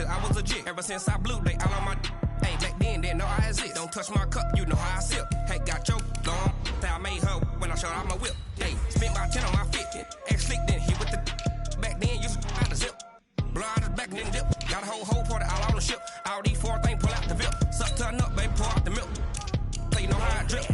since I was a jit. Ever since I blew, they all on my hey, back then, didn't know I exist. Don't touch my cup, you know how I sip. Hey, got your long. I made her when I showed out my whip. Hey, spent about 10 on my fit. Ex-slick, then hit with the back then, used to out the zip. Blow out his back, then dip. Got a whole party all on the ship. All these four things, pull out the VIP. Suck to a nut, baby, pour out the milk. So you know how I drip.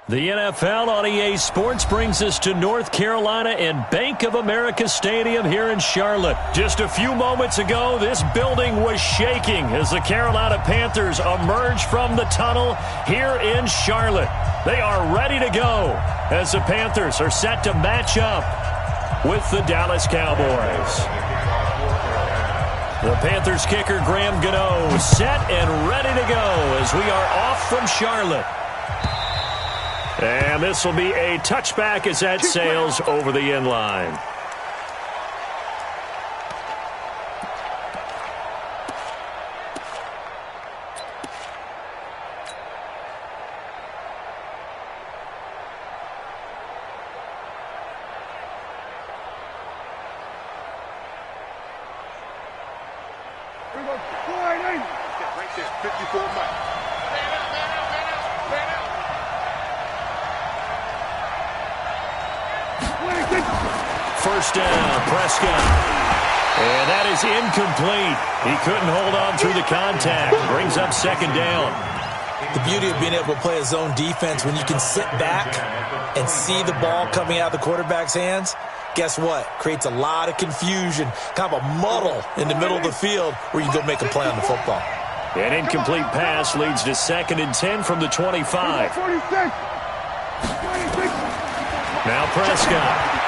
The NFL on EA Sports brings us to North Carolina and Bank of America Stadium here in Charlotte. Just a few moments ago, this building was shaking as the Carolina Panthers emerge from the tunnel here in Charlotte. They are ready to go as the Panthers are set to match up with the Dallas Cowboys. The Panthers kicker Graham Gano set and ready to go as we are off from Charlotte. And this will be a touchback as that sails over the end line. Right there, 54 Mike. First down, Prescott. And that is incomplete. He couldn't hold on through the contact. Brings up second down. The beauty of being able to play a zone defense when you can sit back and see the ball coming out of the quarterback's hands, guess what? Creates a lot of confusion, kind of a muddle in the middle of the field where you go make a play on the football. An incomplete pass leads to 2nd and 10 from the 25. Now Prescott.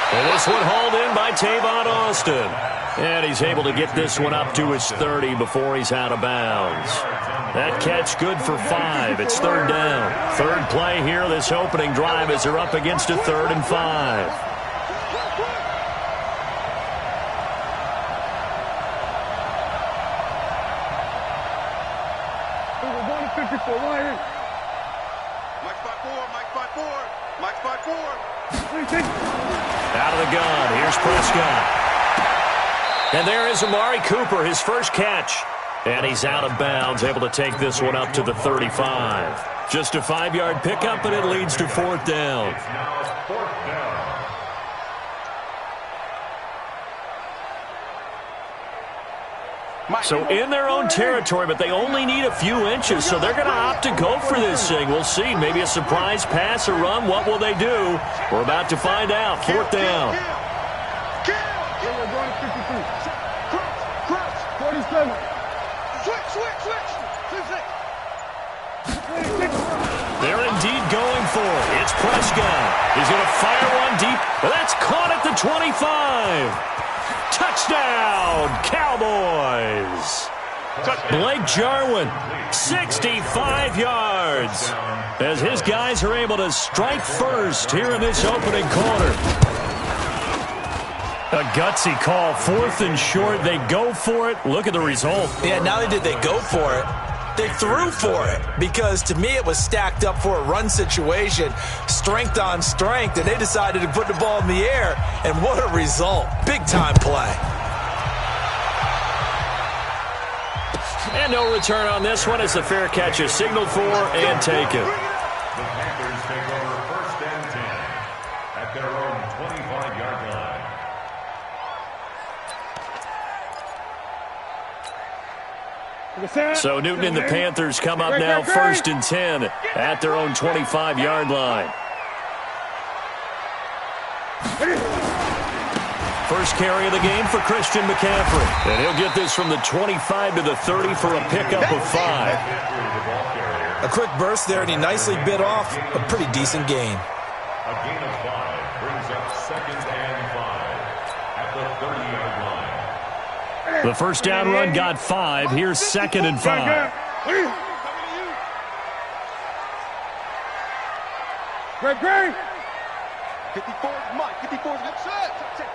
And this one hauled in by Tavon Austin. And he's able to get this one up to his 30 before he's out of bounds. That catch good for 5. It's 3rd down. Third play here this opening drive as they're up against a 3rd and 5. Out of the gun, here's Prescott. And there is Amari Cooper, his first catch. And he's out of bounds, able to take this one up to the 35. Just a 5-yard pickup, and it leads to 4th down. So in their own territory, but they only need a few inches, so they're going to opt to go for this thing. We'll see. Maybe a surprise pass or run. What will they do? We're about to find out. 4th down. They're indeed going for it. It's Prescott. He's going to fire one deep. That's caught at the 25. Touchdown, Cowboys. Blake Jarwin, 65 yards. As his guys are able to strike first here in this opening quarter. A gutsy call, 4th and short. They go for it. Look at the result. Yeah, not only did they go for it, they threw for it, because to me it was stacked up for a run situation, strength on strength, and they decided to put the ball in the air, and what a result. Big-time play. And no return on this one as the fair catch is signaled for and taken. The Panthers take over 1st and 10 at their own 25-yard line. So Newton and the Panthers come up now 1st and 10 at their own 25-yard line. First carry of the game for Christian McCaffrey. And he'll get this from the 25 to the 30 for a pickup of 5. A quick burst there, and he nicely bit off a pretty decent gain. A gain of 5 brings up 2nd and 5 at the 30-yard line. The first down run got 5. Here's 2nd and 5. Great. 54 is Mike. 54 is Mike.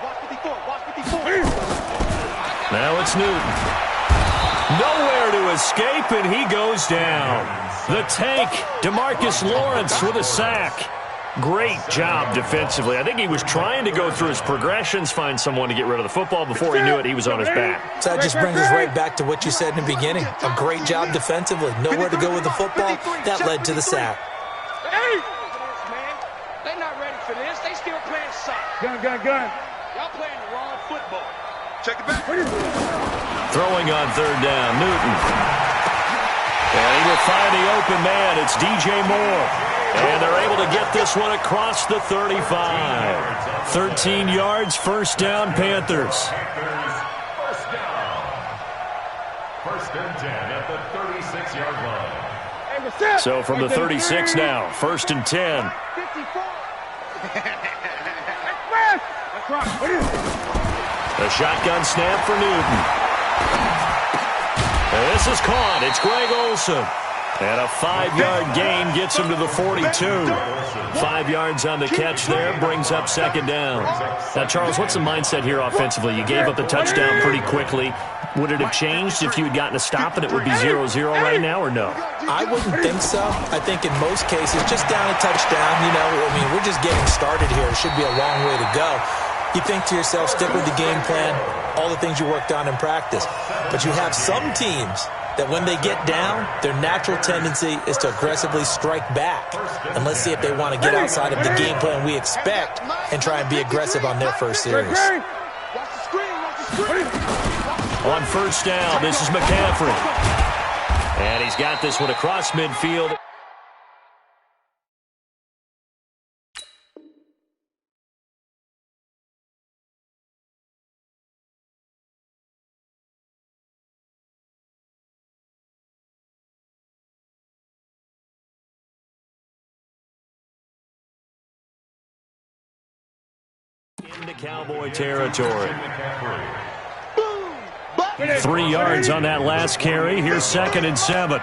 Watch 54. Watch 54. Now it's Newton. Nowhere to escape, and he goes down. The tank, DeMarcus Lawrence with a sack. Great job defensively. I think he was trying to go through his progressions, find someone to get rid of the football. Before he knew it, he was on his back. So that just brings us right back to what you said in the beginning. A great job defensively. Nowhere to go with the football. That led to the sack. They're not ready for this. They still playing soccer. Gun. Y'all playing the wrong football. Check it back. Throwing on 3rd down, Newton. And he will find the open man. It's DJ Moore. And they're able to get this one across the 35. 13 yards, first down, Panthers. First down. 1st and 10 at the 36-yard line. So from the 36 now, 1st and 10. 54. A shotgun snap for Newton. And this is caught. It's Greg Olsen. And a 5-yard gain gets him to the 42. 5 yards on the catch there, brings up 2nd down. Now, Charles, what's the mindset here offensively? You gave up the touchdown pretty quickly. Would it have changed if you had gotten a stop and it would be 0-0 right now, or no? I wouldn't think so. I think in most cases, just down a touchdown, we're just getting started here. It should be a long way to go. You think to yourself, stick with the game plan, all the things you worked on in practice. But you have some teams that when they get down, their natural tendency is to aggressively strike back. And let's see if they want to get outside of the game plan we expect and try and be aggressive on their first series. On 1st down, this is McCaffrey. And he's got this one across midfield. Into Cowboy territory. 3 yards on that last carry. Here's 2nd and 7.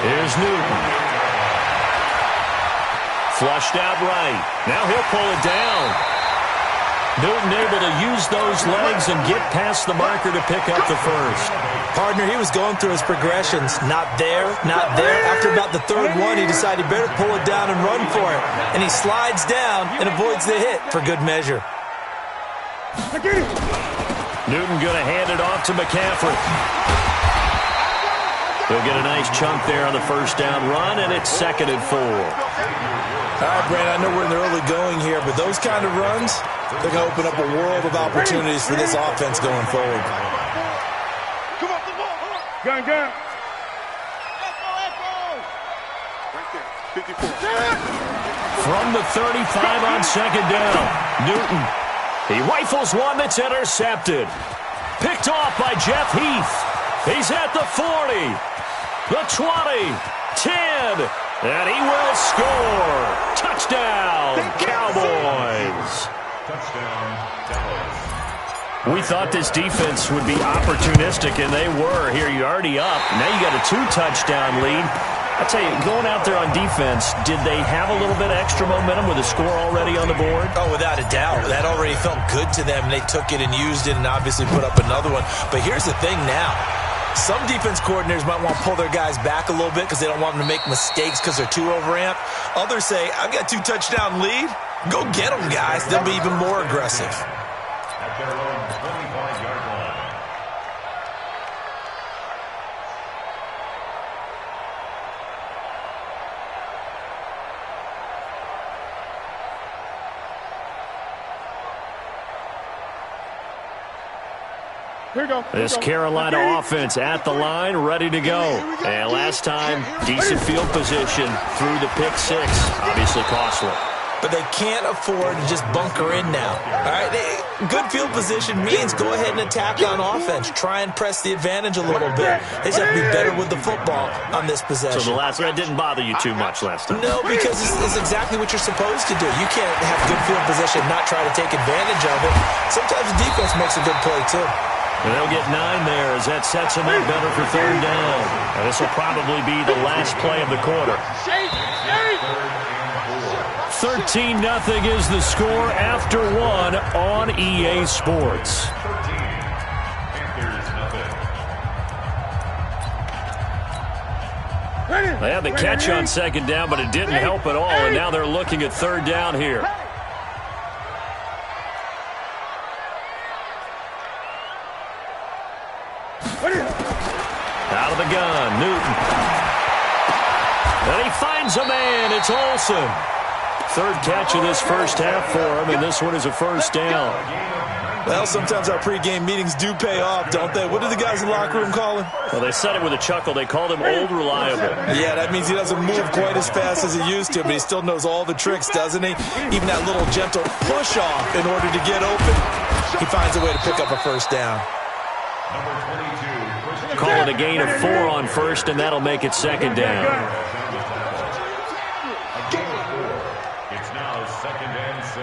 Here's Newton. Flushed out right. Now he'll pull it down. Newton able to use those legs and get past the marker to pick up the first. Partner, he was going through his progressions. Not there, not there. After about the 3rd one, he decided he better pull it down and run for it. And he slides down and avoids the hit for good measure. Newton going to hand it off to McCaffrey. He'll get a nice chunk there on the first down run, and it's 2nd and 4. All right, Brandon, I know we're in the early going here, but those kind of runs, they're going to open up a world of opportunities for this offense going forward. Gun. From the 35 on 2nd down, Newton. He rifles one that's intercepted. Picked off by Jeff Heath. He's at the 40, the 20, 10, and he will score. Touchdown, Cowboys. Touchdown, Dallas. We thought this defense would be opportunistic, and they were. Here, you're already up. Now you got a 2-touchdown lead. I tell you, going out there on defense, did they have a little bit of extra momentum with a score already on the board? Oh, without a doubt. That already felt good to them. They took it and used it and obviously put up another one. But here's the thing now. Some defense coordinators might want to pull their guys back a little bit because they don't want them to make mistakes because they're too overamped. Others say, I've got 2-touchdown lead. Go get them, guys. They'll be even more aggressive. At their own 25-yard line. This Carolina offense at the line, ready to go. And last time, decent field position through the pick 6. Obviously costly. but they can't afford to just bunker in now. All right, good field position means go ahead and attack on offense. Try and press the advantage a little bit. They just have to be better with the football on this possession. So the last one didn't bother you too much last time? No, because it's exactly what you're supposed to do. You can't have good field position and not try to take advantage of it. Sometimes the defense makes a good play, too. And they'll get 9 there as that sets them up better for third down. And this will probably be the last play of the quarter. 13-0 is the score after 1 on EA Sports. They had the catch on second down, but it didn't help at all, and now they're looking at third down here. Out of the gun, Newton. And he finds a man. It's Olsen. Third catch of this first half for him, and this one is a first down. Well, sometimes our pregame meetings do pay off, don't they? What do the guys in the locker room call him? Well, they said it with a chuckle. They called him Old Reliable. Yeah, that means he doesn't move quite as fast as he used to, but he still knows all the tricks, doesn't he? Even that little gentle push-off in order to get open. He finds a way to pick up a first down. Call it a gain of 4 on first, and that'll make it second down. It's now 2nd and 6.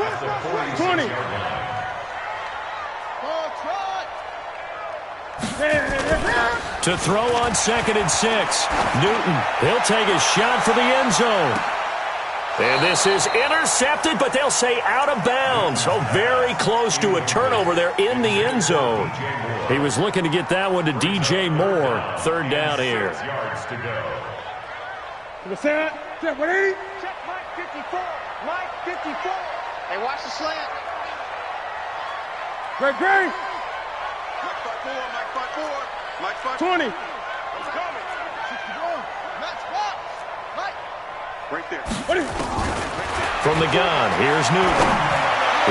At the 20. To throw on 2nd and 6. Newton, he'll take a shot for the end zone. And this is intercepted, but they'll say out of bounds. So very close to a turnover there in the end zone. He was looking to get that one to DJ Moore. Third down here. Set, ready? Check Mike 54. Mike 54. Hey, watch the slant. Great. Mike 54. Mike 54. Mike 54. 20. I'm coming. 61. Match box. Mike. Right there. Ready? From the gun, here's Newton.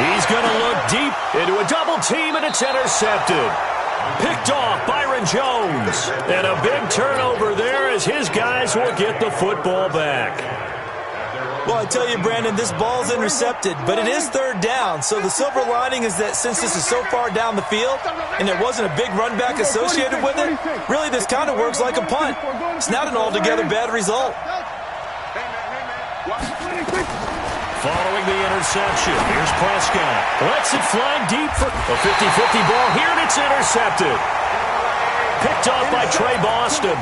He's going to look deep into a double team, and it's intercepted. Picked off Byron Jones. And a big turnover there as his guys will get the football back. Well, I tell you, Brandon, this ball's intercepted, but it is third down. So the silver lining is that since this is so far down the field and there wasn't a big run back associated with it, really this kind of works like a punt. It's not an altogether bad result. Following the interception, here's Prescott. Lets it fly deep for a 50-50 ball here, and it's intercepted. Picked off by Trey Boston.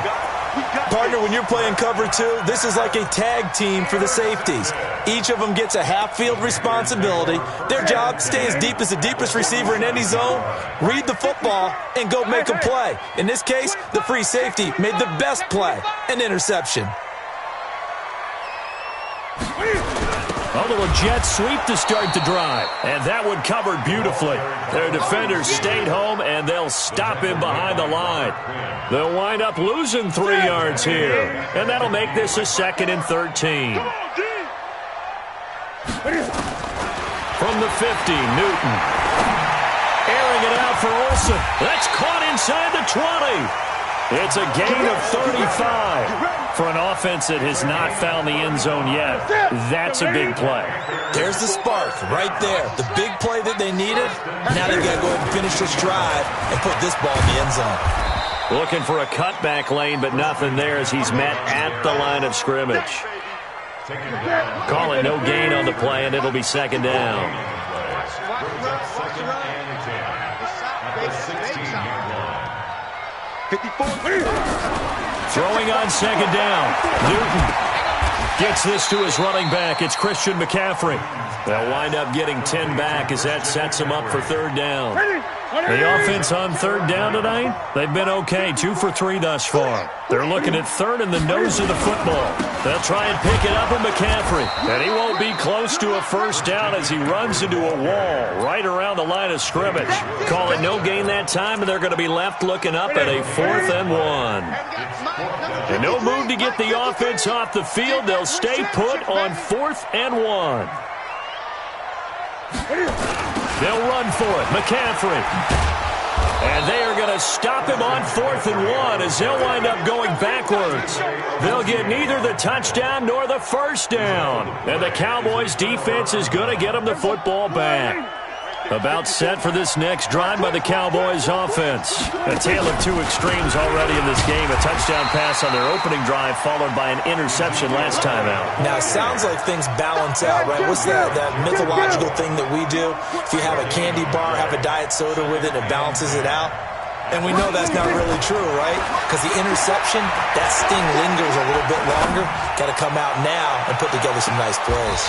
Partner, when you're playing cover 2, this is like a tag team for the safeties. Each of them gets a half-field responsibility. Their job, stay as deep as the deepest receiver in any zone, read the football, and go make a play. In this case, the free safety made the best play, an interception. A little jet sweep to start the drive. And that one covered beautifully. Their defenders stayed home, and they'll stop him behind the line. They'll wind up losing 3 yards here. And that'll make this a 2nd and 13. From the 50, Newton. Airing it out for Olsen. That's caught inside the 20. It's a gain of 35. For an offense that has not found the end zone yet, that's a big play. There's the spark right there. The big play that they needed. Now they've got to go ahead and finish this drive and put this ball in the end zone. Looking for a cutback lane, but nothing there as he's met at the line of scrimmage. Calling no gain on the play, and it'll be second down. Throwing on second down. Newton gets this to his running back. It's Christian McCaffrey. They'll wind up getting 10 back as that sets them up for third down. The offense on third down tonight, they've been okay, 2 for 3 thus far. They're looking at third in the nose of the football. They'll try and pick it up with McCaffrey. And he won't be close to a first down as he runs into a wall right around the line of scrimmage. Call it no gain that time, and they're going to be left looking up at a 4th and 1. And no move to get the offense off the field. They'll stay put on 4th and 1. They'll run for it. McCaffrey. And they are going to stop him on 4th and 1 as they'll wind up going backwards. They'll get neither the touchdown nor the first down. And the Cowboys defense is going to get them the football back. About set for this next drive by the Cowboys offense. A tale of two extremes already in this game. A touchdown pass on their opening drive followed by an interception last time out. Now, it sounds like things balance out, right? What's that mythological thing that we do? If you have a candy bar, have a diet soda with it, it balances it out. And we know that's not really true, right? Because the interception, that sting lingers a little bit longer. Got to come out now and put together some nice plays.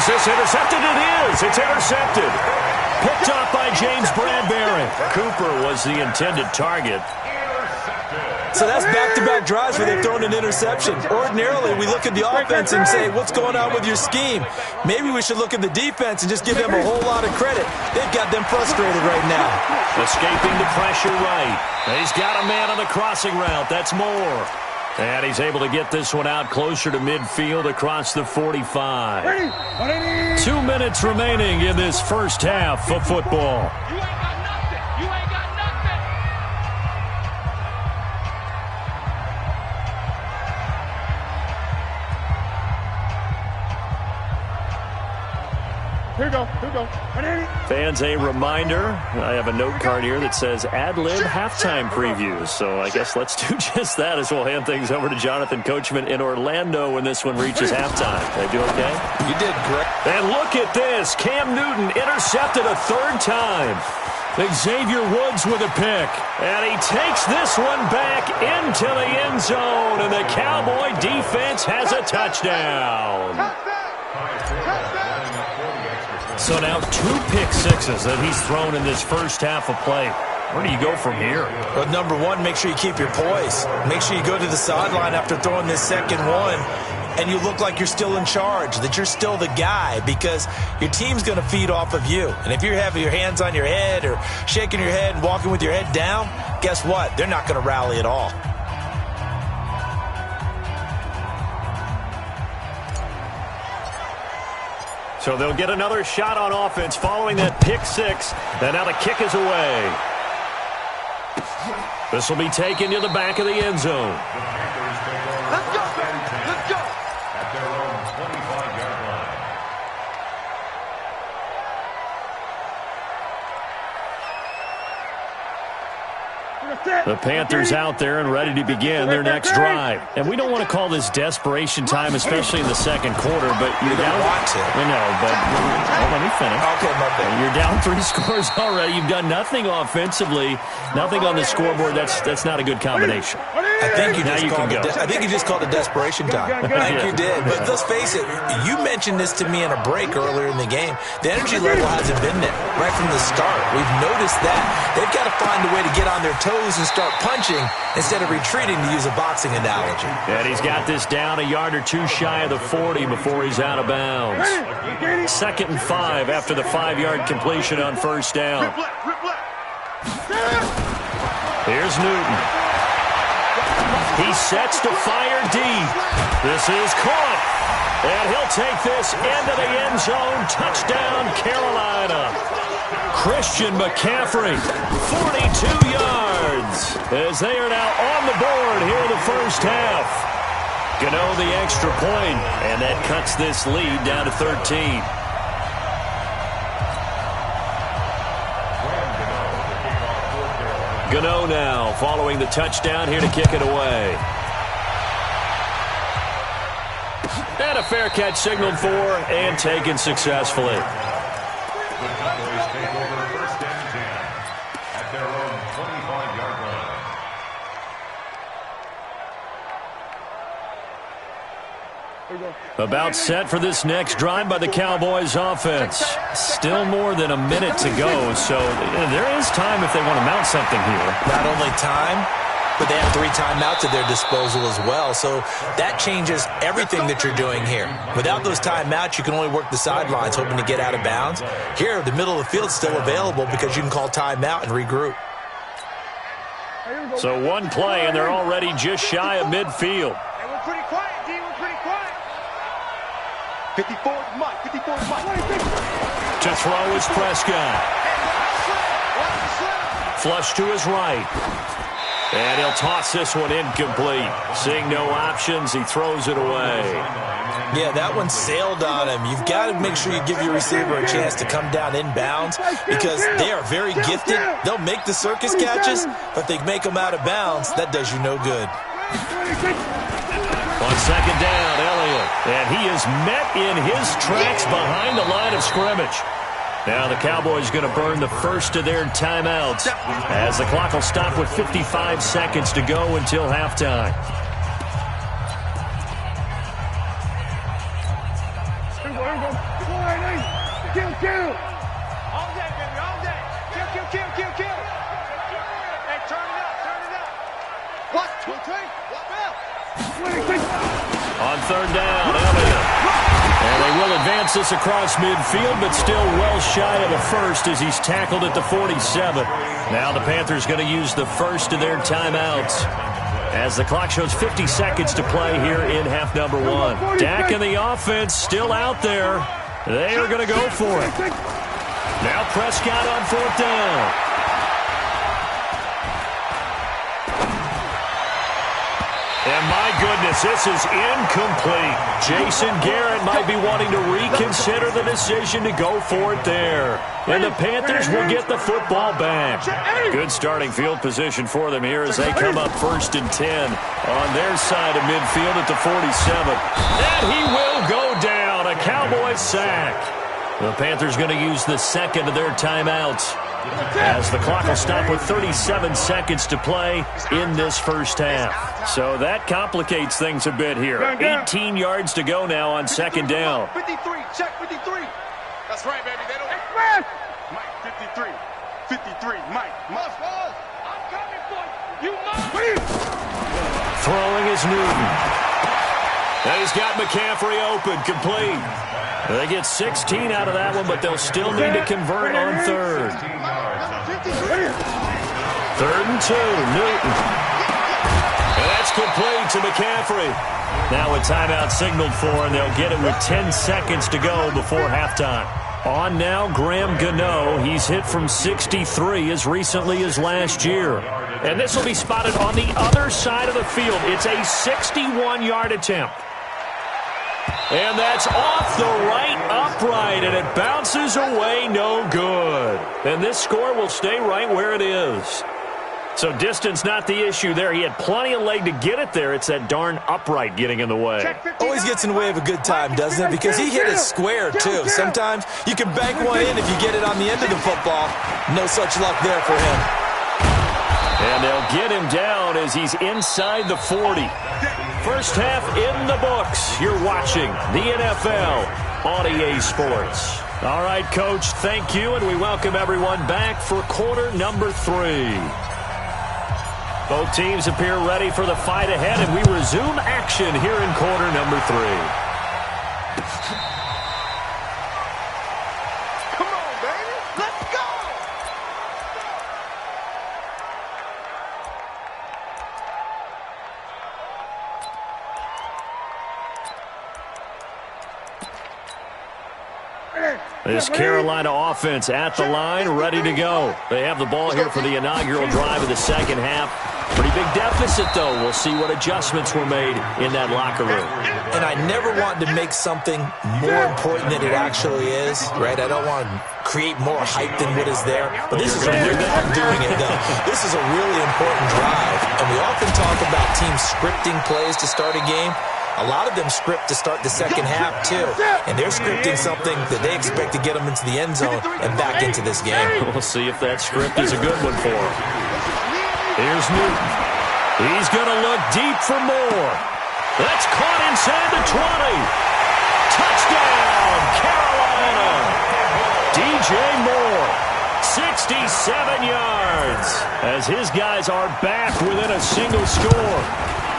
Is this intercepted? It is. It's intercepted. Picked off by James Bradbury. Cooper was the intended target. So that's back-to-back drives where they've thrown an interception. Ordinarily, we look at the offense and say, what's going on with your scheme? Maybe we should look at the defense and just give them a whole lot of credit. They've got them frustrated right now. Escaping the pressure right. He's got a man on the crossing route. That's Moore. And he's able to get this one out closer to midfield across the 45. 2 minutes remaining in this first half of football. You ain't got nothing. You ain't got nothing. Here we go. Here we go. Fans, a reminder, I have a note card here that says ad-lib halftime previews. So I guess let's do just that as we'll hand things over to Jonathan Coachman in Orlando when this one reaches halftime. Did I do okay? You did great. And look at this. Cam Newton intercepted a third time. Xavier Woods with a pick. And he takes this one back into the end zone. And the Cowboy defense has a touchdown. So now 2 pick sixes that he's thrown in this first half of play. Where do you go from here? Well, number one, make sure you keep your poise. Make sure you go to the sideline after throwing this second one, and you look like you're still in charge, that you're still the guy, because your team's going to feed off of you. And if you're having your hands on your head or shaking your head and walking with your head down, guess what? They're not going to rally at all. So they'll get another shot on offense following that pick six. And now the kick is away. This will be taken to the back of the end zone. Let's go. Let's go. At their own 25-yard line. The Panthers out there and ready to begin their next drive. And we don't want to call this desperation time, especially in the second quarter, but you're down. Want to. I know, but let me finish. Okay, my bad. You're down 3 scores already. You've done nothing offensively, nothing on the scoreboard. That's not a good combination. I think you just called it desperation time. I think you did. But let's face it, you mentioned this to me in a break earlier in the game. The energy level hasn't been there right from the start. We've noticed that. They've got to find a way to get on their toes and start punching instead of retreating, to use a boxing analogy. And he's got this down a yard or two shy of the 40 before he's out of bounds. 2nd and 5 after the 5-yard completion on first down. Here's Newton. He sets to fire deep. This is caught. And he'll take this into the end zone. Touchdown, Carolina. Christian McCaffrey, 42 yards, as they are now on the board here in the first half. Gano the extra point, and that cuts this lead down to 13. Gano now following the touchdown here to kick it away. And a fair catch signaled for and taken successfully. The Cowboys take over 1st and 10 at their own 25-yard line. About set for this next drive by the Cowboys offense. Still more than a minute to go, so there is time if they want to mount something here. Not only time, but they have 3 timeouts at their disposal as well. So that changes everything that you're doing here. Without those timeouts, you can only work the sidelines hoping to get out of bounds. Here, the middle of the field is still available because you can call timeout and regroup. So one play, and they're already just shy of midfield. Hey, we're pretty quiet, D. We're pretty quiet. 54 is Mike. 54 is Mike. To throw is Prescott. Flush to his right. And he'll toss this one incomplete. Seeing no options, he throws it away. Yeah, that one sailed on him. You've got to make sure you give your receiver a chance to come down inbounds because they are very gifted. They'll make the circus catches, but if they make them out of bounds, that does you no good. On second down, Elliott. And he is met in his tracks behind the line of scrimmage. Now the Cowboys going to burn the first of their timeouts as the clock will stop with 55 seconds to go until halftime. Kill. All day, baby, all day. Kill. Hey, turn it up. What? 2, 3. What now? On third down, Elliott. And they will advance this across midfield, but still well shy of the first as he's tackled at the 47. Now the Panthers going to use the first of their timeouts as the clock shows 50 seconds to play here in half number one. Dak and the offense still out there. They are going to go for it. Now Prescott on fourth down. And my goodness, this is incomplete. Jason Garrett might be wanting to reconsider the decision to go for it there. And the Panthers will get the football back. Good starting field position for them here as they come up 1st and 10 on their side of midfield at the 47. And he will go down. A Cowboy sack. The Panthers going to use the second of their timeouts as the clock will stop with 37 seconds to play in this first half. So that complicates things a bit here. 18 yards to go now on second down. 53, check 53. That's right, baby. They don't... Mike, 53, Mike. I'm coming for you. You must. Throwing is Newton. And he's got McCaffrey open, complete. They get 16 out of that one, but they'll still need to convert on third. 3rd and 2, Newton. And that's complete to McCaffrey. Now a timeout signaled for, and they'll get it with 10 seconds to go before halftime. On now, Graham Gano. He's hit from 63 as recently as last year. And this will be spotted on the other side of the field. It's a 61-yard attempt. And that's off the right upright, and it bounces away no good. And this score will stay right where it is. So distance not the issue there. He had plenty of leg to get it there. It's that darn upright getting in the way. Always gets in the way of a good time, doesn't it? Because he hit it square, too. Sometimes you can bank one in if you get it on the end of the football. No such luck there for him. And they'll get him down as he's inside the 40. First half in the books. You're watching the NFL on EA Sports. All right, Coach, thank you, and we welcome everyone back for quarter number 3. Both teams appear ready for the fight ahead, and we resume action here in quarter number 3. This Carolina offense at the line, ready to go. They have the ball here for the inaugural drive of the second half. Pretty big deficit, though. We'll see what adjustments were made in that locker room. And I never want to make something more important than it actually is, right? I don't want to create more hype than what is there. But this is a really, I'm doing it, though. This is a really important drive. And we often talk about teams scripting plays to start a game. A lot of them script to start the second half, too. And they're scripting something that they expect to get them into the end zone and back into this game. We'll see if that script is a good one for them. Here's Newton. He's going to look deep for more. That's caught inside the 20. Touchdown, Carolina. DJ Moore, 67 yards, as his guys are back within a single score.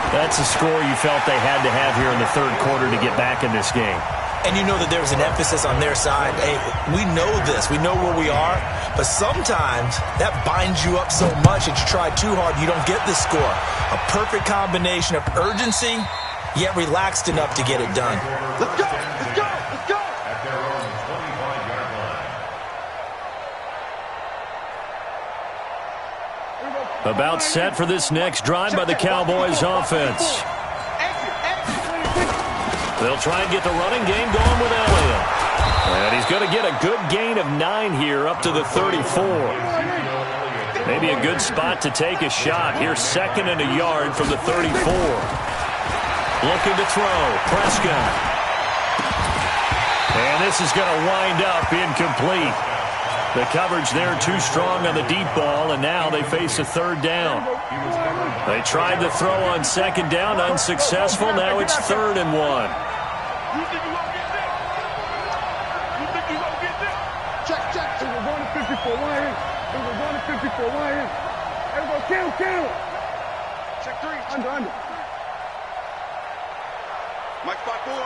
That's a score you felt they had to have here in the third quarter to get back in this game. And you know that there's an emphasis on their side. Hey, we know this. We know where we are. But sometimes that binds you up so much that you try too hard, you don't get the score. A perfect combination of urgency, yet relaxed enough to get it done. Let's go! Let's go! Let's go! At their own 25-yard line. About set for this next drive by the Cowboys offense. They'll try and get the running game going with Elliott. And he's going to get a good gain of 9 here up to the 34. Maybe a good spot to take a shot. Here's 2nd and a yard from the 34. Looking to throw. Prescott. And this is going to wind up incomplete. The coverage there too strong on the deep ball, and now they face a 3rd down. They tried to throw on 2nd down, unsuccessful. Now it's 3rd and 1. You think you won't get this? You think you won't get this? Check. It was 154 1 in. It was 154 1 in. There we go. Kill. Check 3. Under. Mike 5-4.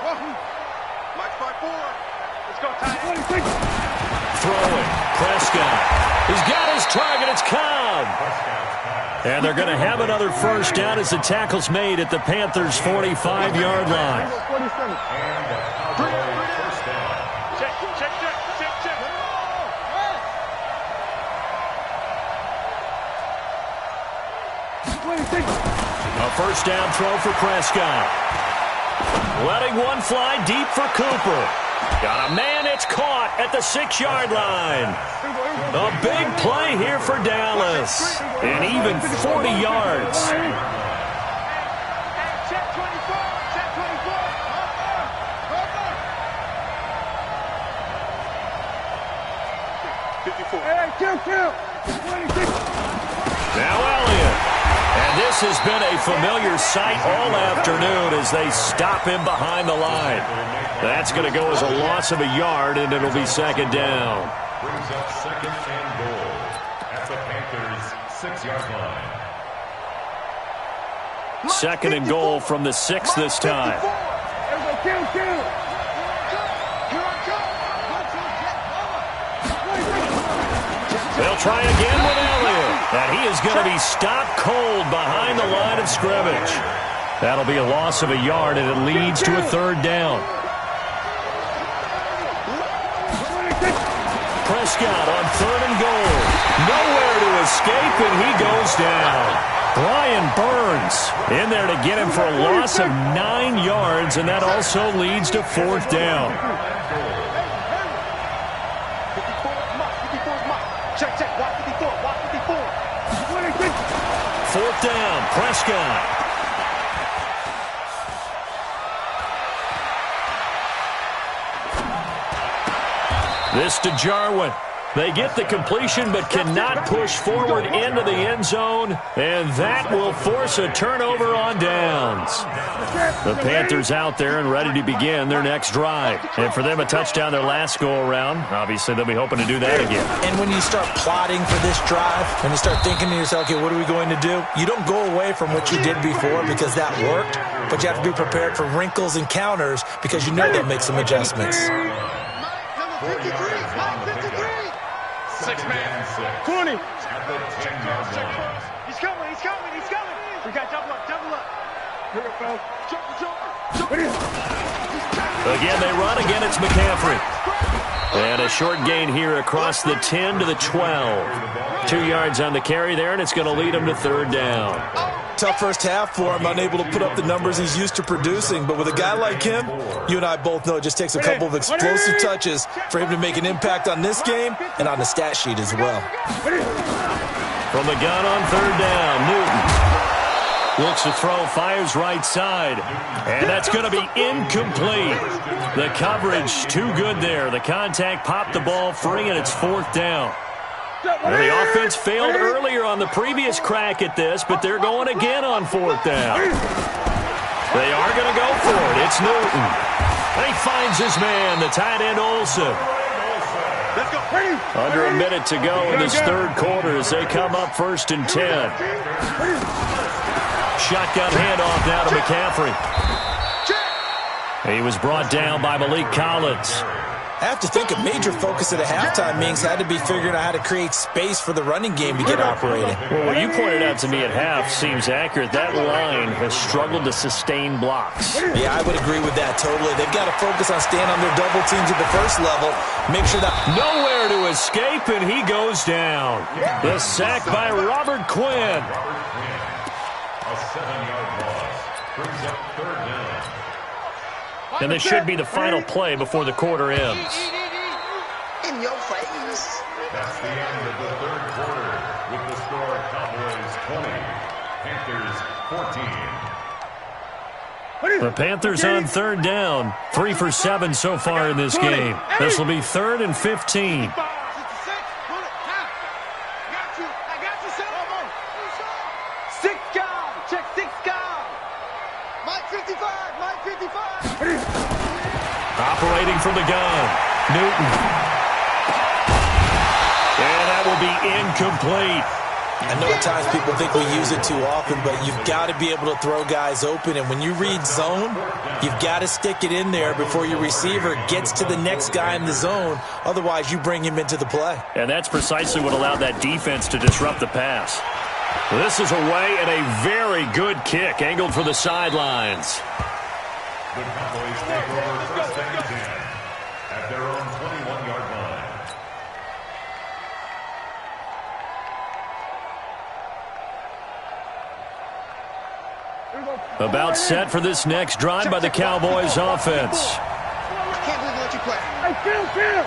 Mike 5-4. Let's go, Ty. Throwing. Prescott. He's got his target. It's Cobb. And they're going to have another first down as the tackle's made at the Panthers' 45-yard line. A first down throw for Prescott. Letting one fly deep for Cooper. Got a man, it's caught at the 6-yard line. A big play here for Dallas. And even 40 yards. Check 24. Check 24. Hey, kill. Now Elliott. And this has been a familiar sight all afternoon as they stop him behind the line. That's going to go as a loss of a yard, and it'll be 2nd down. Brings up 2nd and goal at the Panthers' 6-yard line. 2nd and goal from the 6 this time. Kill. They'll try again with Elliott. And he is going to be stopped cold behind the line of scrimmage. That'll be a loss of a yard, and it leads to a 3rd down. Prescott on 3rd and goal. Nowhere to escape, and he goes down. Brian Burns in there to get him for a loss of 9 yards, and that also leads to 4th down. Check. 154. 4th down, Prescott. This to Jarwin. They get the completion but cannot push forward into the end zone, and that will force a turnover on downs. The Panthers out there and ready to begin their next drive. And for them, a touchdown their last go-around. Obviously, they'll be hoping to do that again. And when you start plotting for this drive, when you start thinking to yourself, okay, what are we going to do? You don't go away from what you did before because that worked, but you have to be prepared for wrinkles and counters because you know they'll make some adjustments. 6-man. 20. He's coming. We got double up. Here we go. Jumper. Again, they run. Again, it's McCaffrey. And a short gain here across the 10 to the 12. 2 yards on the carry there, and it's going to lead him to 3rd down. Tough first half for him, unable to put up the numbers he's used to producing. But with a guy like him, you and I both know it just takes a couple of explosive touches for him to make an impact on this game and on the stat sheet as well. From the gun on 3rd down, Newton looks to throw, fires right side, and that's going to be incomplete. The coverage too good there. The contact popped the ball free, and it's 4th down. Well, the offense failed earlier on the previous crack at this, but they're going again on 4th down. They are going to go for it. It's Newton. He finds his man, the tight end Olsen. Under a minute to go in this 3rd quarter as they come up 1st and 10. Shotgun handoff now to McCaffrey. He was brought down by Malik Collins. I have to think a major focus at the halftime meetings had to be figuring out how to create space for the running game to get operating. Well, what you pointed out to me at half seems accurate. That line has struggled to sustain blocks. Yeah, I would agree with that totally. They've got to focus on staying on their double teams at the first level. Make sure that... Nowhere to escape, and he goes down. The sack by Robert Quinn. A 7-yard loss brings up third down. And this should be the final play before the quarter ends. In your face. That's the end of the third quarter with the score Cowboys 20, Panthers 14. The Panthers on third down. 3 for 7 so far in this game. This will be 3rd and 15. Operating from the gun, Newton. And that will be incomplete. I know at times people think we use it too often, but you've got to be able to throw guys open. And when you read zone, you've got to stick it in there before your receiver gets to the next guy in the zone. Otherwise, you bring him into the play. And that's precisely what allowed that defense to disrupt the pass. This is away and a very good kick angled for the sidelines. The Cowboys take over first and 10 at their own 21-yard line. About set for this next drive by the Cowboys offense. I can't believe I let you play. Hey, Phil!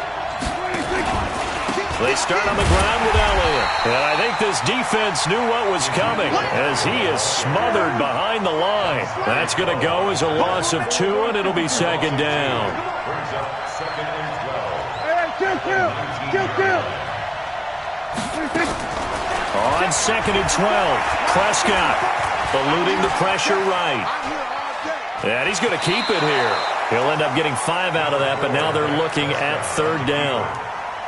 They start on the ground with Elliott. And I think this defense knew what was coming as he is smothered behind the line. That's going to go as a loss of 2, and it'll be second down. Brings up second and 12. Kill! On second and 12, Prescott eluding the pressure right. And he's going to keep it here. He'll end up getting 5 out of that, but now they're looking at third down.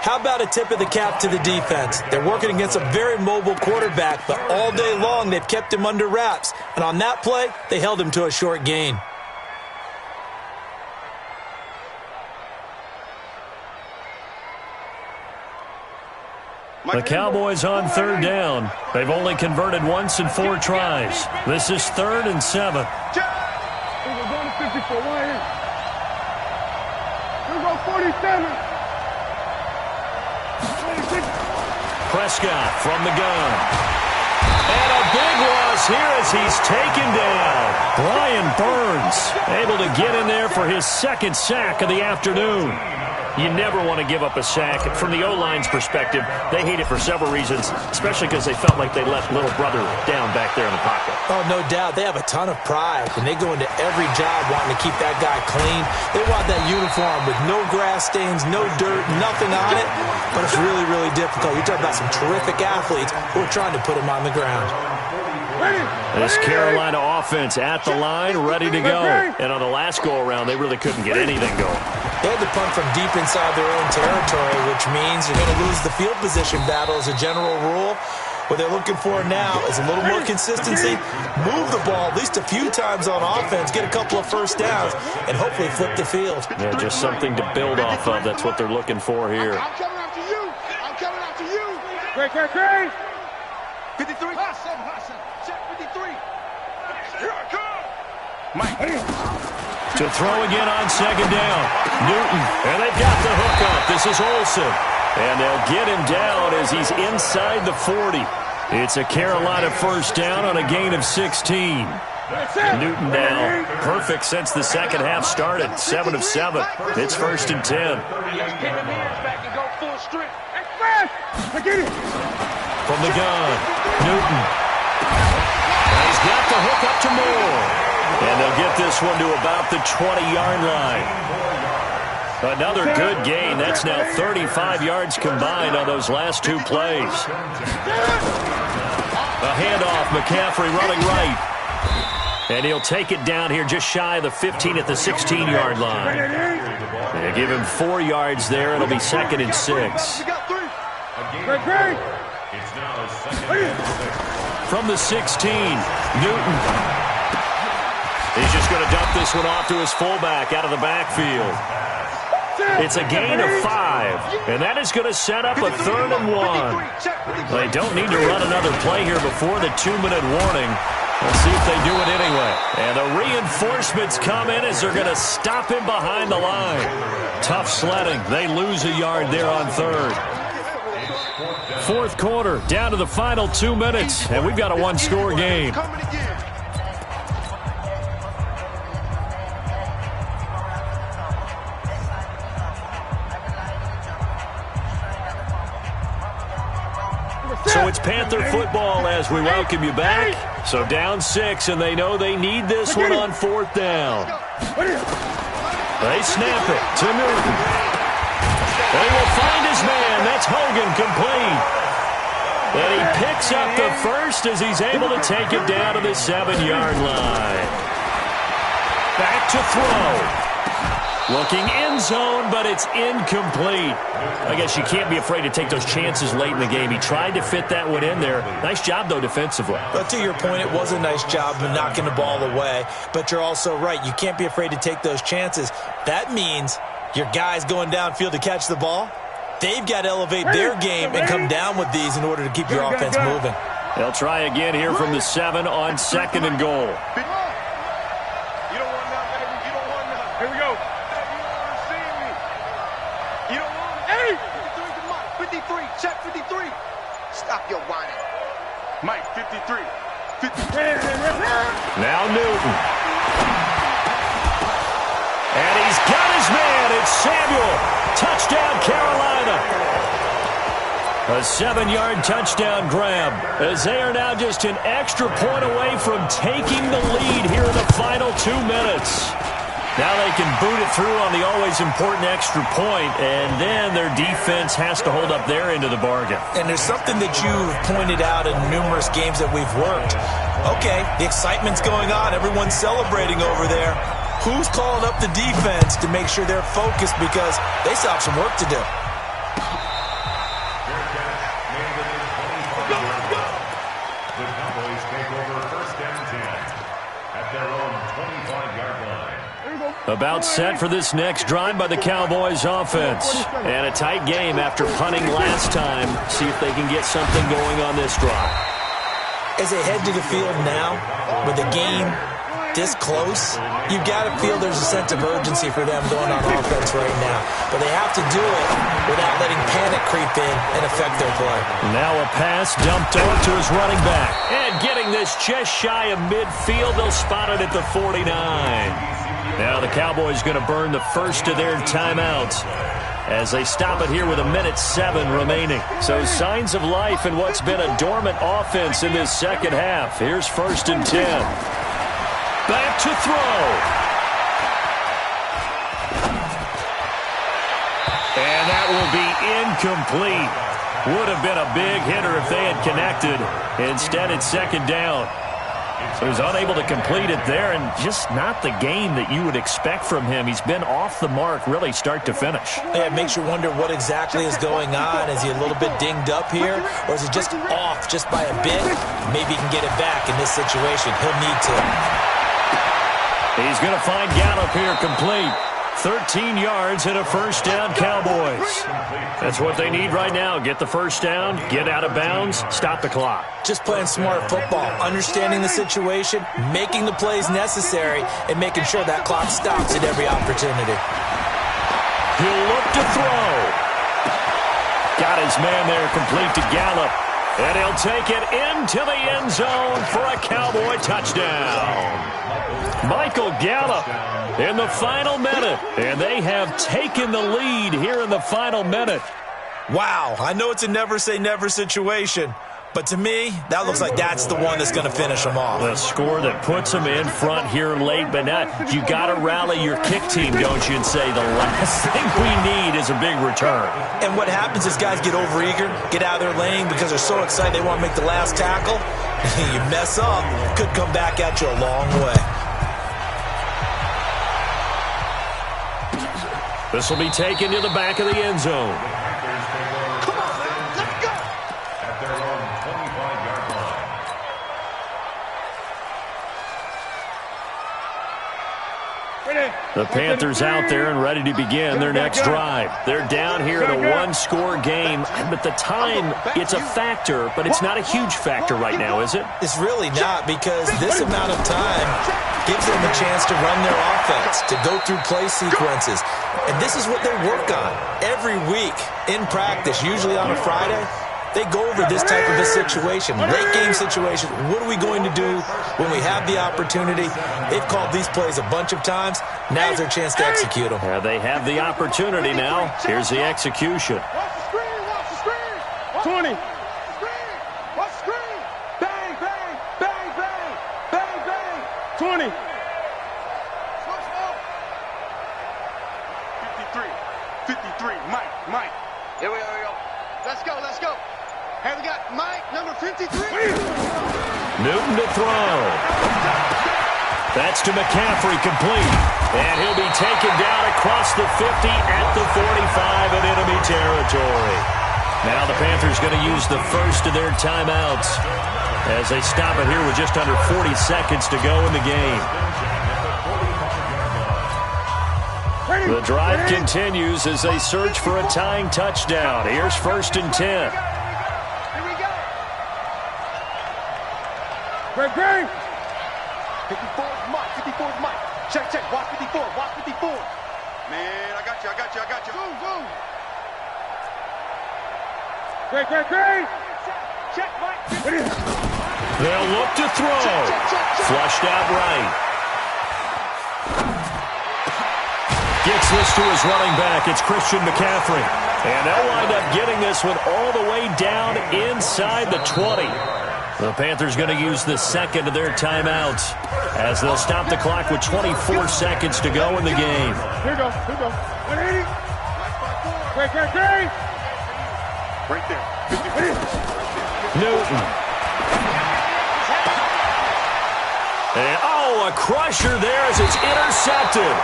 How about a tip of the cap to the defense? They're working against a very mobile quarterback, but all day long they've kept him under wraps. And on that play, they held him to a short gain. The Cowboys on third down. They've only converted once in 4 tries. This is 3rd and 7. We're going to 54. Why is? We're going 47. Prescott from the gun. And a big loss here as he's taken down. Brian Burns able to get in there for his 2nd sack of the afternoon. You never want to give up a sack. From the O-line's perspective, they hate it for several reasons, especially because they felt like they left little brother down back there in the pocket. Oh, no doubt. They have a ton of pride, and they go into every job wanting to keep that guy clean. They want that uniform with no grass stains, no dirt, nothing on it. But it's really, really difficult. You're talking about some terrific athletes who are trying to put him on the ground. This Carolina offense at the line, ready to go. And on the last go-around, they really couldn't get anything going. They had to punt from deep inside their own territory, which means you're going to lose the field position battle as a general rule. What they're looking for now is a little more consistency, move the ball at least a few times on offense, get a couple of first downs, and hopefully flip the field. Yeah, just something to build off of. That's what they're looking for here. I'm coming after you. I'm coming after you. Great. 53. Check 53. Here I come. To throw again on second down. Newton. And they've got the hook up. This is Olsen. And they'll get him down as he's inside the 40. It's a Carolina first down on a gain of 16. Newton now perfect since the second half started. 7 of 7. It's 1st and 10. Get them hands back and go full strength. From the gun, Newton. And he's got the hook up to Moore. And they'll get this one to about the 20-yard line. Another good gain. That's now 35 yards combined on those last 2 plays. A handoff, McCaffrey running right. And he'll take it down here just shy of the 15 at the 16-yard line. They give him 4 yards there. It'll be 2nd and 6. From the 16, Newton. He's just going to dump this one off to his fullback out of the backfield. It's a gain of 5, and that is going to set up a 3rd and 1. They don't need to run another play here before the 2-minute warning. Let's see if they do it anyway. And the reinforcements come in as they're going to stop him behind the line. Tough sledding. They lose a yard there on 3rd. 4th quarter, down to the final 2 minutes, and we've got a 1-score game. So it's Panther football as we welcome you back. So down 6, and they know they need this one on 4th down. They snap it to Newton. They will find his man. That's Hogan, complete. And he picks up the first as he's able to take it down to the 7-yard line. Back to throw. Looking end zone, but it's incomplete. I guess you can't be afraid to take those chances late in the game. He tried to fit that one in there. Nice job, though, defensively. But to your point, it was a nice job of knocking the ball away. But you're also right. You can't be afraid to take those chances. That means your guys going downfield to catch the ball, they've got to elevate their game and come down with these in order to keep your offense moving. They'll try again here from the 7 on 2nd and goal. You don't want nothing, baby. You don't want nothing. Here we go. You don't want it. Hey! 53 to Mike. 53. Check 53. Stop your whining. Mike, 53. 53. Now Newton. And he's got his man. It's Samuel. Touchdown, Carolina. A 7-yard touchdown grab as they are now just an extra point away from taking the lead here in the final 2 minutes. Now they can boot it through on the always important extra point, and then their defense has to hold up their end of the bargain. And there's something that you've pointed out in numerous games that we've worked. Okay, the excitement's going on. Everyone's celebrating over there. Who's calling up the defense to make sure they're focused because they still have some work to do? The Cowboys take over 1st and 10 at their own 25-yard line. About set for this next drive by the Cowboys offense. And a tight game after punting last time. See if they can get something going on this drive. As they head to the field now, with the game this close, you've got to feel there's a sense of urgency for them going on offense right now. But they have to do it without letting panic creep in and affect their play. Now a pass dumped off to his running back. And getting this just shy of midfield, they'll spot it at the 49. Now the Cowboys going to burn the first of their timeouts as they stop it here with 1:07 remaining. So signs of life in what's been a dormant offense in this second half. Here's 1st and 10. Back to throw. And that will be incomplete. Would have been a big hitter if they had connected. Instead, it's 2nd down. So he's unable to complete it there, and just not the game that you would expect from him. He's been off the mark, really, start to finish. Yeah, it makes you wonder what exactly is going on. Is he a little bit dinged up here, or is it just off just by a bit? Maybe he can get it back in this situation. He'll need to. He's going to find Gallup here complete. 13 yards and a 1st down, Cowboys. That's what they need right now. Get the 1st down, get out of bounds, stop the clock. Just playing smart football, understanding the situation, making the plays necessary, and making sure that clock stops at every opportunity. He'll look to throw. Got his man there complete to Gallup. And he'll take it into the end zone for a Cowboy touchdown. Michael Gallup in the final minute, and they have taken the lead here in the final minute. Wow, I know it's a never-say-never situation, but to me, that looks like that's the one that's going to finish them off. The score that puts them in front here late, but now you got to rally your kick team, don't you, and say the last thing we need is a big return. And what happens is guys get overeager, get out of their lane because they're so excited they want to make the last tackle. You mess up, could come back at you a long way. This will be taken to the back of the end zone. Come on, let's go. At their own 25-yard line. The Panthers out there and ready to begin their next drive. They're down here in a one-score game, but the time, it's a factor, but it's not a huge factor right now, is it? It's really not, because this amount of time gives them a chance to run their offense, to go through play sequences. And this is what they work on every week in practice, usually on a Friday. They go over this type of a situation, late game situation. What are we going to do when we have the opportunity? They've called these plays a bunch of times. Now's their chance to execute them. Yeah, they have the opportunity now. Here's the execution. Watch the screen, watch the screen. 20. Watch the screen. Bang, bang, bang, bang, bang, bang. 20. 53, Mike. Here we go. Let's go. Hey, we got Mike, number 53. Newton to throw. That's to McCaffrey, complete. And he'll be taken down across the 50 at the 45 in enemy territory. Now the Panthers going to use the first of their timeouts as they stop it here with just under 40 seconds to go in the game. The drive continues as they search for a tying touchdown. Here's 1st and 10. Here we go. Great. 54 is Mike. Check. Watch 54. Man, I got you. Boom. Great. Check, Mike. They'll look to throw. Flushed out right. Gets this to his running back. It's Christian McCaffrey. And they'll wind up getting this one all the way down inside the 20. The Panthers going to use the second of their timeouts as they'll stop the clock with 24 seconds to go in the game. Here we go. 180. Great. Right there. Newton. And, a crusher there as it's intercepted.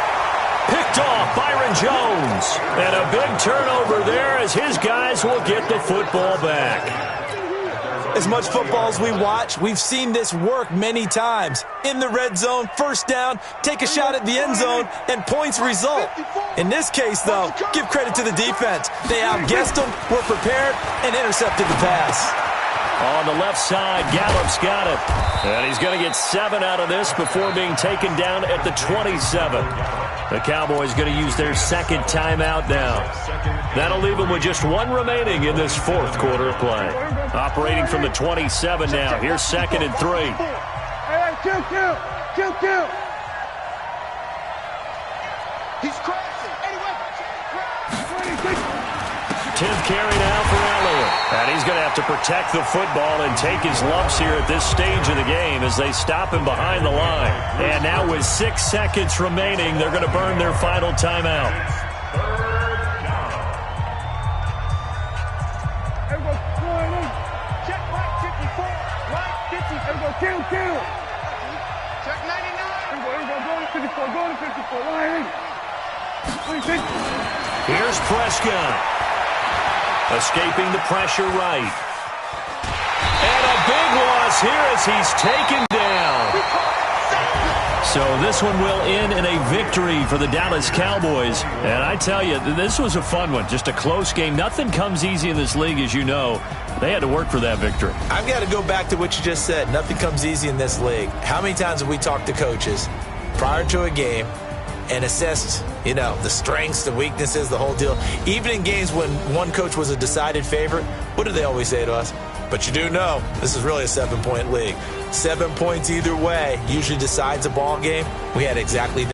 Picked off Byron Jones. And a big turnover there as his guys will get the football back. As much football as we watch, we've seen this work many times. In the red zone, first down, take a shot at the end zone, and points result. In this case, though, give credit to the defense. They outguessed them, were prepared, and intercepted the pass. On the left side, Gallup's got it. And he's going to get 7 out of this before being taken down at the 27. The Cowboys going to use their second timeout now. That'll leave them with just 1 remaining in this 4th quarter of play. Operating from the 27 now. Here's 2nd and 3. Hey, kill. He's crashing. Anyway. 10th carry now for Elliott. And he's going to have to protect the football and take his lumps here at this stage of the game as they stop him behind the line. And now with 6 seconds remaining, they're going to burn their final timeout. Check Mike 54. Mike 50. Here we go. Kill. Check 99. Here we go. Go to 54. 180. Here's Prescott. Escaping the pressure right. And a big loss here as he's taken down. So this one will end in a victory for the Dallas Cowboys. And I tell you, this was a fun one. Just a close game. Nothing comes easy in this league, as you know. They had to work for that victory. I've got to go back to what you just said. Nothing comes easy in this league. How many times have we talked to coaches prior to a game and assessed, the strengths, the weaknesses, the whole deal? Even in games when one coach was a decided favorite, what do they always say to us? But you do know this is really a 7-point league. 7 points either way usually decides a ball game. We had exactly